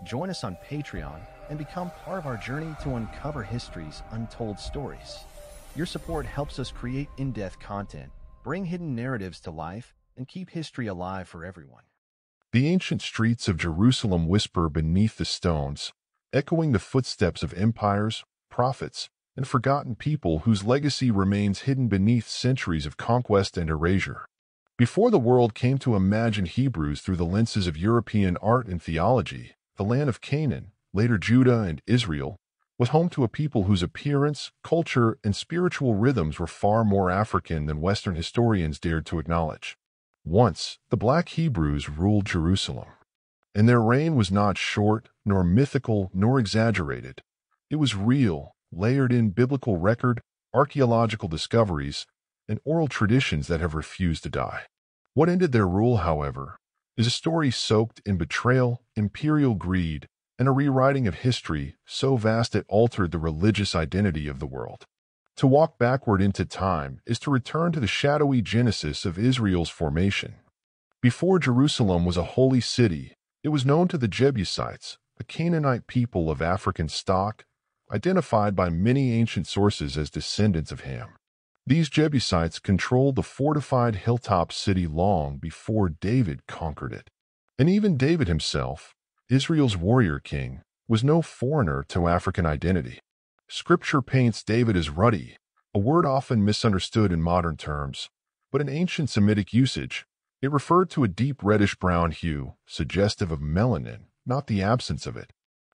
Join us on Patreon and become part of our journey to uncover history's untold stories. Your support helps us create in-depth content, bring hidden narratives to life, and keep history alive for everyone. The ancient streets of Jerusalem whisper beneath the stones, echoing the footsteps of empires, prophets, and forgotten people whose legacy remains hidden beneath centuries of conquest and erasure. Before the world came to imagine Hebrews through the lenses of European art and theology, the land of Canaan, later Judah and Israel, was home to a people whose appearance, culture, and spiritual rhythms were far more African than Western historians dared to acknowledge. Once, the Black Hebrews ruled Jerusalem, and their reign was not short, nor mythical, nor exaggerated. It was real, layered in biblical record, archaeological discoveries, and oral traditions that have refused to die. What ended their rule, however, is a story soaked in betrayal, imperial greed, and a rewriting of history so vast it altered the religious identity of the world. To walk backward into time is to return to the shadowy genesis of Israel's formation. Before Jerusalem was a holy city, it was known to the Jebusites, a Canaanite people of African stock, identified by many ancient sources as descendants of Ham. These Jebusites controlled the fortified hilltop city long before David conquered it. And even David himself, Israel's warrior king, was no foreigner to African identity. Scripture paints David as ruddy, a word often misunderstood in modern terms, but in ancient Semitic usage, it referred to a deep reddish-brown hue, suggestive of melanin, not the absence of it.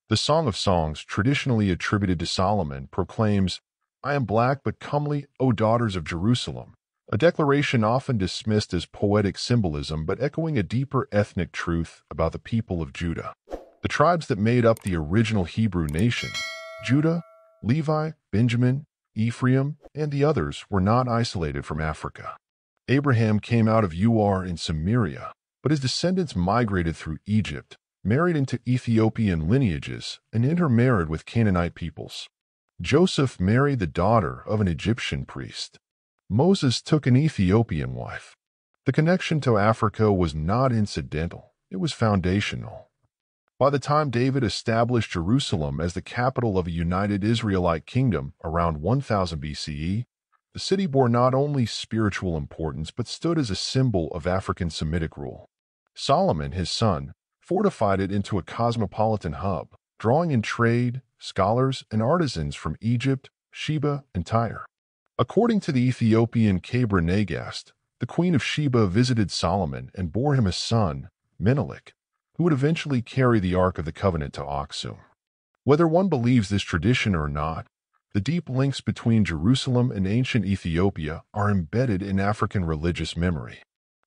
The Song of Songs, traditionally attributed to Solomon, proclaims, "I am black but comely, O daughters of Jerusalem," a declaration often dismissed as poetic symbolism but echoing a deeper ethnic truth about the people of Judah. The tribes that made up the original Hebrew nation, Judah, Levi, Benjamin, Ephraim, and the others, were not isolated from Africa. Abraham came out of Ur in Samaria, but his descendants migrated through Egypt, married into Ethiopian lineages, and intermarried with Canaanite peoples. Joseph married the daughter of an Egyptian priest. Moses took an Ethiopian wife. The connection to Africa was not incidental, it was foundational. By the time David established Jerusalem as the capital of a united Israelite kingdom around 1000 BCE, the city bore not only spiritual importance but stood as a symbol of African Semitic rule. Solomon, his son, fortified it into a cosmopolitan hub, drawing in trade, scholars, and artisans from Egypt, Sheba, and Tyre. According to the Ethiopian Kabra Nagast, the queen of Sheba visited Solomon and bore him a son, Menelik, who would eventually carry the Ark of the Covenant to Aksum. Whether one believes this tradition or not, the deep links between Jerusalem and ancient Ethiopia are embedded in African religious memory.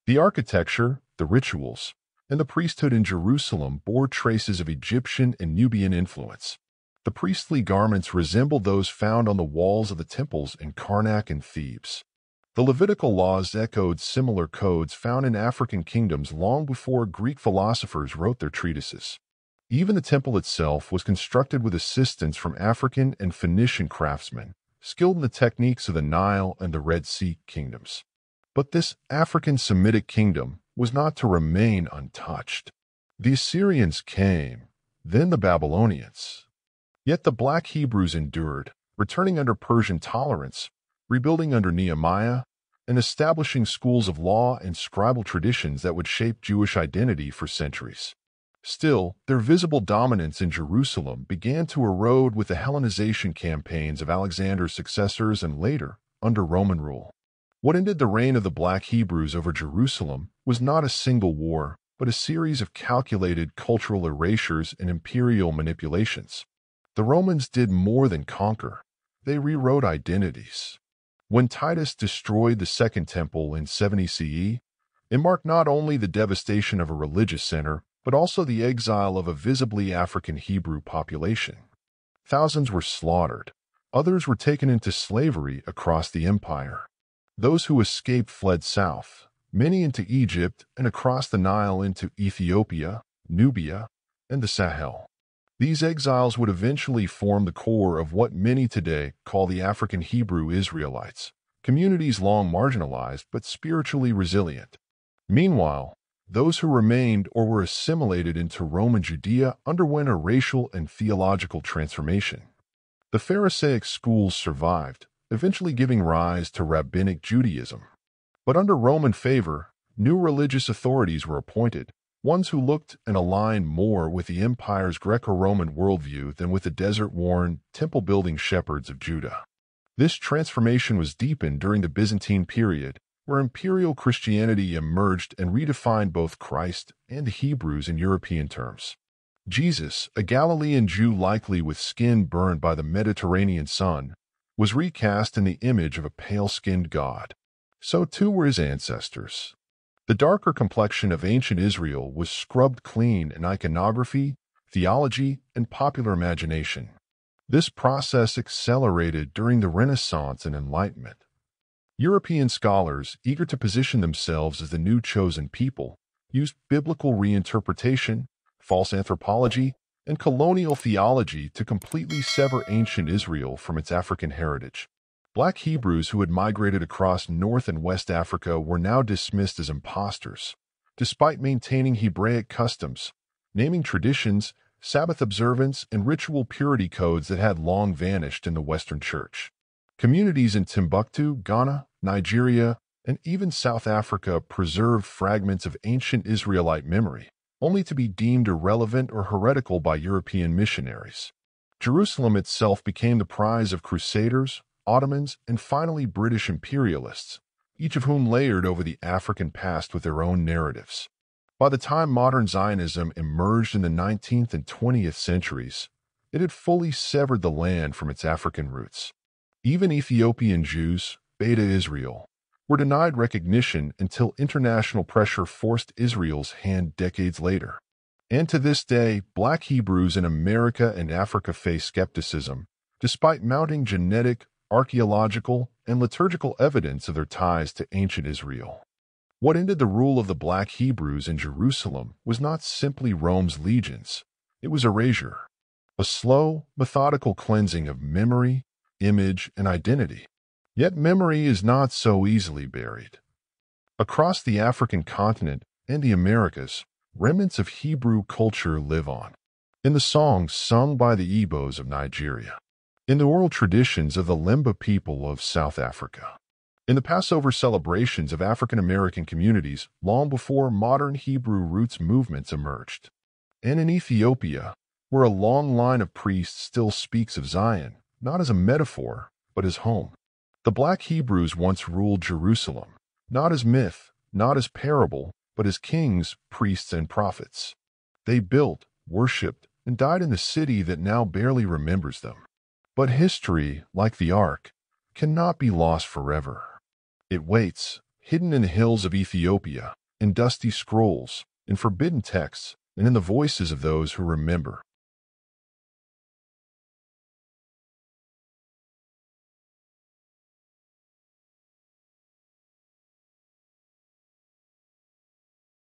The architecture, the rituals, and the priesthood in Jerusalem bore traces of Egyptian and Nubian influence. The priestly garments resembled those found on the walls of the temples in Karnak and Thebes. The Levitical laws echoed similar codes found in African kingdoms long before Greek philosophers wrote their treatises. Even the temple itself was constructed with assistance from African and Phoenician craftsmen, skilled in the techniques of the Nile and the Red Sea kingdoms. But this African Semitic kingdom was not to remain untouched. The Assyrians came, then the Babylonians. Yet the Black Hebrews endured, returning under Persian tolerance, rebuilding under Nehemiah, and establishing schools of law and scribal traditions that would shape Jewish identity for centuries. Still, their visible dominance in Jerusalem began to erode with the Hellenization campaigns of Alexander's successors and later, under Roman rule. What ended the reign of the Black Hebrews over Jerusalem was not a single war, but a series of calculated cultural erasures and imperial manipulations. The Romans did more than conquer. They rewrote identities. When Titus destroyed the Second Temple in 70 CE, it marked not only the devastation of a religious center, but also the exile of a visibly African Hebrew population. Thousands were slaughtered. Others were taken into slavery across the empire. Those who escaped fled south, many into Egypt and across the Nile into Ethiopia, Nubia, and the Sahel. These exiles would eventually form the core of what many today call the African Hebrew Israelites, communities long marginalized but spiritually resilient. Meanwhile, Those who remained or were assimilated into Roman Judea underwent a racial and theological transformation. The Pharisaic schools survived, eventually giving rise to Rabbinic Judaism. But under Roman favor, new religious authorities were appointed, ones who looked and aligned more with the empire's Greco-Roman worldview than with the desert-worn, temple-building shepherds of Judah. This transformation was deepened during the Byzantine period, where imperial Christianity emerged and redefined both Christ and the Hebrews in European terms. Jesus, a Galilean Jew likely with skin burned by the Mediterranean sun, was recast in the image of a pale-skinned god. So too were his ancestors. The darker complexion of ancient Israel was scrubbed clean in iconography, theology, and popular imagination. This process accelerated during the Renaissance and Enlightenment. European scholars, eager to position themselves as the new chosen people, used biblical reinterpretation, false anthropology, and colonial theology to completely sever ancient Israel from its African heritage. Black Hebrews who had migrated across North and West Africa were now dismissed as impostors, despite maintaining Hebraic customs, naming traditions, Sabbath observance, and ritual purity codes that had long vanished in the Western Church. Communities in Timbuktu, Ghana, Nigeria, and even South Africa preserved fragments of ancient Israelite memory, only to be deemed irrelevant or heretical by European missionaries. Jerusalem itself became the prize of Crusaders, Ottomans, and finally British imperialists, each of whom layered over the African past with their own narratives. By the time modern Zionism emerged in the 19th and 20th centuries, it had fully severed the land from its African roots. Even Ethiopian Jews, Beta Israel, were denied recognition until international pressure forced Israel's hand decades later. And to this day, Black Hebrews in America and Africa face skepticism, despite mounting genetic, archaeological, and liturgical evidence of their ties to ancient Israel. What ended the rule of the Black Hebrews in Jerusalem was not simply Rome's legions, it was erasure, a slow, methodical cleansing of memory, image, and identity. Yet memory is not so easily buried. Across the African continent and the Americas, remnants of Hebrew culture live on. In the songs sung by the Igbos of Nigeria, in the oral traditions of the Lemba people of South Africa, in the Passover celebrations of African American communities long before modern Hebrew roots movements emerged, and in Ethiopia, where a long line of priests still speaks of Zion, not as a metaphor, but as home. The Black Hebrews once ruled Jerusalem, not as myth, not as parable, but as kings, priests, and prophets. They built, worshipped, and died in the city that now barely remembers them. But history, like the Ark, cannot be lost forever. It waits, hidden in the hills of Ethiopia, in dusty scrolls, in forbidden texts, and in the voices of those who remember.